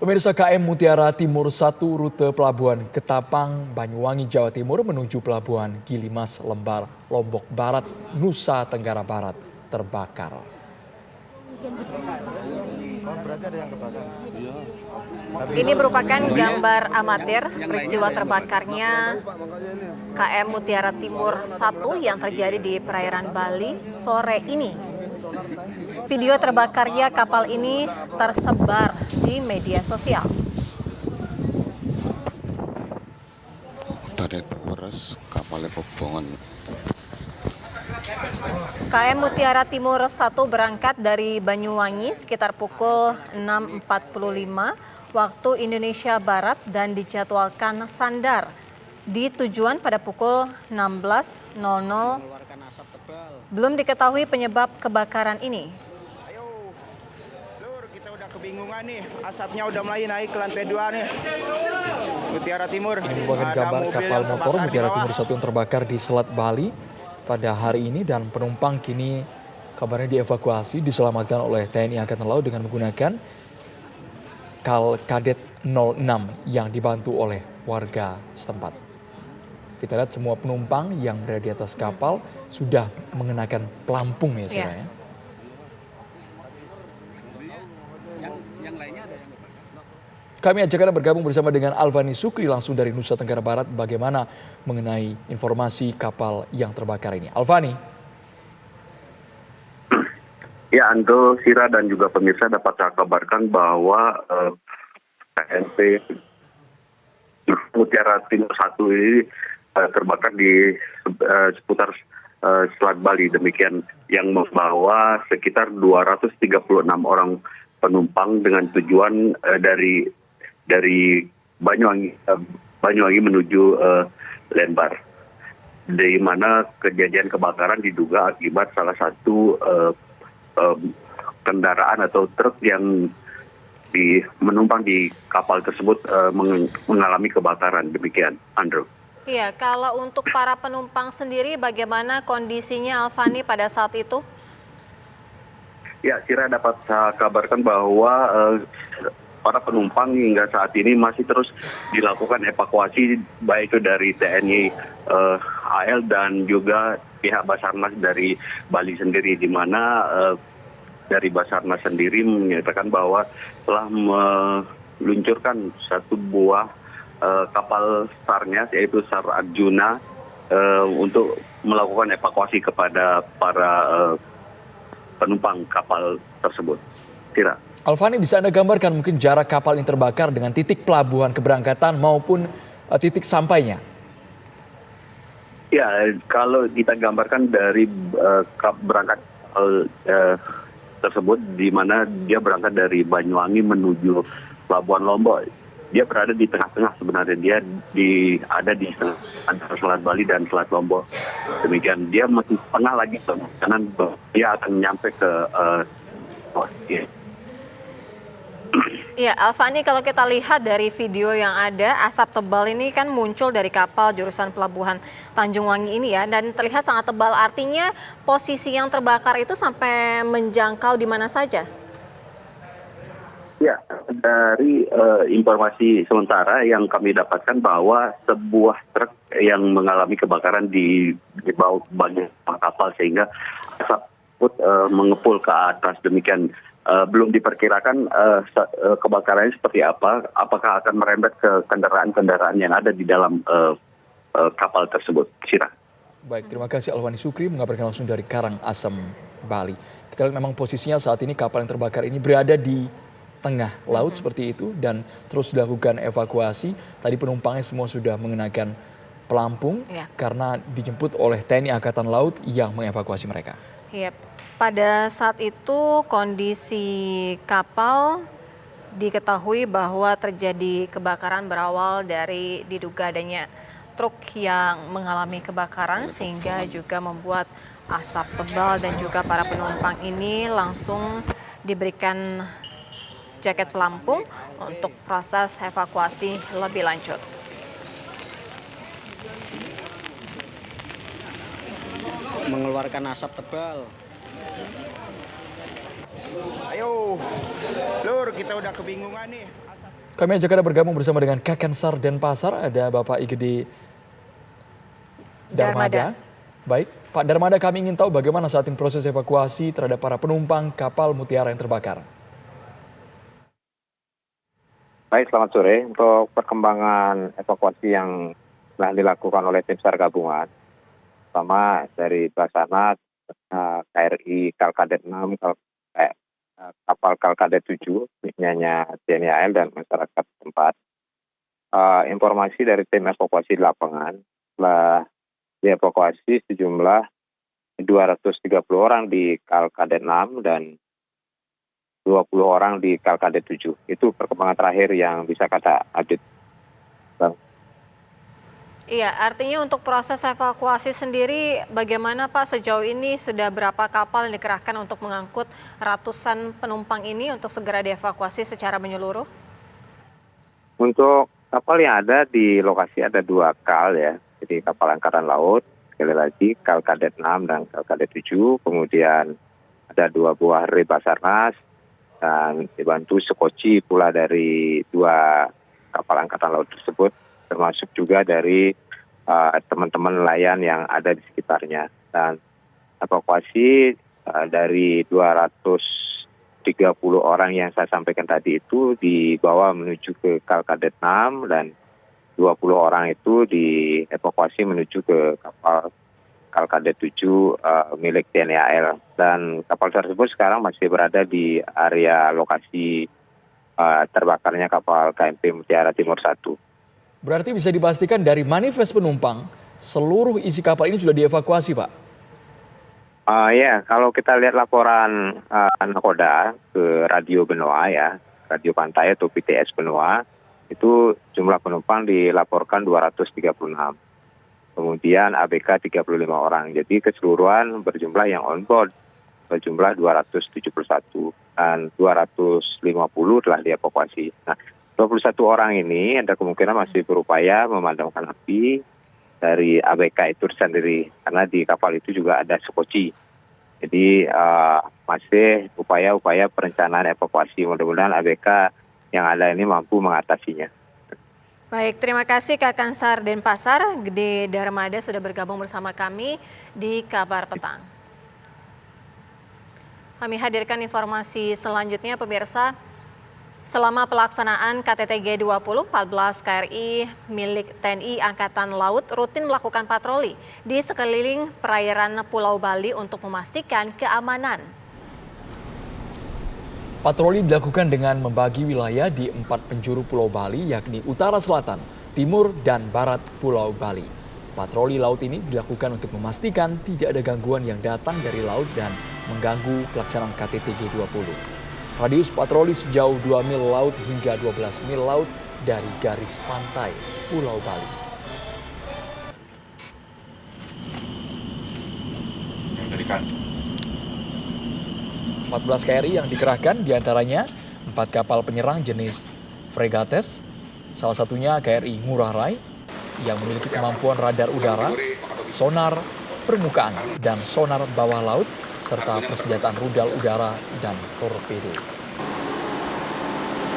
Pemirsa, KM Mutiara Timur 1 rute pelabuhan Ketapang, Banyuwangi, Jawa Timur menuju pelabuhan Gilimas, Lembar, Lombok Barat, Nusa Tenggara Barat terbakar. Ini merupakan gambar amatir peristiwa terbakarnya KM Mutiara Timur 1 yang terjadi di perairan Bali sore ini. Video terbakarnya kapal ini tersebar di media sosial. Dari pemeres kapalnya kebongan. KM Mutiara Timur 1 berangkat dari Banyuwangi sekitar pukul 6.45 waktu Indonesia Barat dan dijadwalkan sandar di tujuan pada pukul 16.00. Belum diketahui penyebab kebakaran ini. Lur, kita udah kebingungan nih, asapnya udah mulai naik ke lantai 2 nih. Mutiara Timur. Ini merupakan gambar kapal motor Mutiara Timur 1 yang terbakar di Selat Bali pada hari ini dan penumpang kini kabarnya dievakuasi diselamatkan oleh TNI Angkatan Laut dengan menggunakan kal Kadet 06 yang dibantu oleh warga setempat. Kita lihat semua penumpang yang berada di atas kapal sudah mengenakan pelampung ya, saudara. Ya. Kami ajak Anda bergabung bersama dengan Alvani Sukri langsung dari Nusa Tenggara Barat bagaimana mengenai informasi kapal yang terbakar ini. Alvani. Ya, Anto, Sira dan juga pemirsa dapat saya kabarkan bahwa KMP Mutiara Timur 1 ini terbakar di seputar Selat Bali, demikian yang membawa sekitar 236 orang penumpang dengan tujuan dari Banyuwangi menuju Lembar, di mana kejadian kebakaran diduga akibat salah satu kendaraan atau truk yang menumpang di kapal tersebut mengalami kebakaran. Demikian, Andrew. Iya, kalau untuk para penumpang sendiri bagaimana kondisinya Alvani pada saat itu? Ya, Sira dapat saya kabarkan bahwa para penumpang hingga saat ini masih terus dilakukan evakuasi baik itu dari TNI AL dan juga pihak Basarnas dari Bali sendiri, di mana dari Basarnas sendiri menyatakan bahwa telah meluncurkan satu buah kapal SAR-nya yaitu SAR Arjuna untuk melakukan evakuasi kepada para penumpang kapal tersebut. Kira. Alvani, bisa Anda gambarkan mungkin jarak kapal yang terbakar dengan titik pelabuhan keberangkatan maupun titik sampainya? Ya, kalau kita gambarkan dari berangkat tersebut, di mana dia berangkat dari Banyuwangi menuju Pelabuhan Lombok. Dia berada di tengah-tengah sebenarnya, dia ada di antara Selat Bali dan Selat Lombok. Demikian, dia masih tengah lagi karena dia akan nyampe ke Ya, Alvani, kalau kita lihat dari video yang ada, asap tebal ini kan muncul dari kapal jurusan pelabuhan Tanjung Wangi ini ya, dan terlihat sangat tebal. Artinya posisi yang terbakar itu sampai menjangkau di mana saja? Ya, dari informasi sementara yang kami dapatkan bahwa sebuah truk yang mengalami kebakaran di bawah bagian kapal sehingga asap mengepul ke atas. Demikian, belum diperkirakan kebakarannya seperti apa, apakah akan merembet ke kendaraan-kendaraan yang ada di dalam kapal tersebut. Sira. Baik, terima kasih Alwani Sukri mengabarkan langsung dari Karangasem, Bali. Kita lihat memang posisinya saat ini kapal yang terbakar ini berada di tengah laut seperti itu dan terus dilakukan evakuasi. Tadi penumpangnya semua sudah mengenakan pelampung karena dijemput oleh TNI Angkatan Laut yang mengevakuasi mereka. Iya, pada saat itu kondisi kapal diketahui bahwa terjadi kebakaran berawal dari diduga adanya truk yang mengalami kebakaran sehingga juga membuat asap tebal dan juga para penumpang ini langsung diberikan jaket pelampung untuk proses evakuasi lebih lanjut. Mengeluarkan asap tebal. Ayo, Lur, kita udah kebingungan nih. Kami ajak Anda bergabung bersama dengan Kakansar Denpasar, ada Bapak Igede Darmada. Baik, Pak Darmada, kami ingin tahu bagaimana saat ini proses evakuasi terhadap para penumpang kapal Mutiara yang terbakar. Baik, selamat sore. Untuk perkembangan evakuasi yang telah dilakukan oleh tim SAR gabungan, pertama dari Basarnas, KRI Kalkadet 6, kapal Kalkadet 7, misalnya TNI AL dan masyarakat tempat. Informasi dari tim evakuasi di lapangan, telah dievakuasi sejumlah 230 orang di Kalkadet 6 dan 20 orang di Kalkadet 7. Itu perkembangan terakhir yang bisa kata update. Iya, artinya untuk proses evakuasi sendiri bagaimana Pak sejauh ini sudah berapa kapal yang dikerahkan untuk mengangkut ratusan penumpang ini untuk segera dievakuasi secara menyeluruh? Untuk kapal yang ada di lokasi ada 2 kal ya. Jadi kapal Angkatan Laut, sekali lagi Kalkadet 6 dan Kalkadet 7. Kemudian ada 2 buah rei Basarnas dan dibantu sekoci pula dari 2 kapal Angkatan Laut tersebut, termasuk juga dari teman-teman nelayan yang ada di sekitarnya. Dan evakuasi dari 230 orang yang saya sampaikan tadi itu dibawa menuju ke Kalkadet 6 dan 20 orang itu dievakuasi menuju ke kapal Kalkadet 7 milik TNI AL. Dan kapal tersebut sekarang masih berada di area lokasi terbakarnya kapal KMP Mutiara Timur 1. Berarti bisa dipastikan dari manifest penumpang, seluruh isi kapal ini sudah dievakuasi, Pak? Ya, kalau kita lihat laporan Nakoda ke Radio Benoa ya, Radio Pantai atau PTS Benoa, itu jumlah penumpang dilaporkan 236. Kemudian ABK 35 orang. Jadi keseluruhan berjumlah yang on board berjumlah 271 dan 250 telah dievakuasi. Nah, 21 orang ini ada kemungkinan masih berupaya memadamkan api dari ABK itu sendiri karena di kapal itu juga ada sekoci. Jadi masih upaya-upaya perencanaan evakuasi. Mudah-mudahan ABK yang ada ini mampu mengatasinya. Baik, terima kasih Kakansar Denpasar, Gede Darmada sudah bergabung bersama kami di Kabar Petang. Kami hadirkan informasi selanjutnya pemirsa. Selama pelaksanaan KTT G20, 14 KRI milik TNI Angkatan Laut rutin melakukan patroli di sekeliling perairan Pulau Bali untuk memastikan keamanan. Patroli dilakukan dengan membagi wilayah di 4 penjuru Pulau Bali, yakni utara, selatan, timur, dan barat Pulau Bali. Patroli laut ini dilakukan untuk memastikan tidak ada gangguan yang datang dari laut dan mengganggu pelaksanaan KTT G20. Radius patroli sejauh 2 mil laut hingga 12 mil laut dari garis pantai Pulau Bali. Dari kan 14 KRI yang dikerahkan diantaranya 4 kapal penyerang jenis fregates, salah satunya KRI Ngurah Rai yang memiliki kemampuan radar udara, sonar permukaan dan sonar bawah laut, serta persenjataan rudal udara dan torpedo.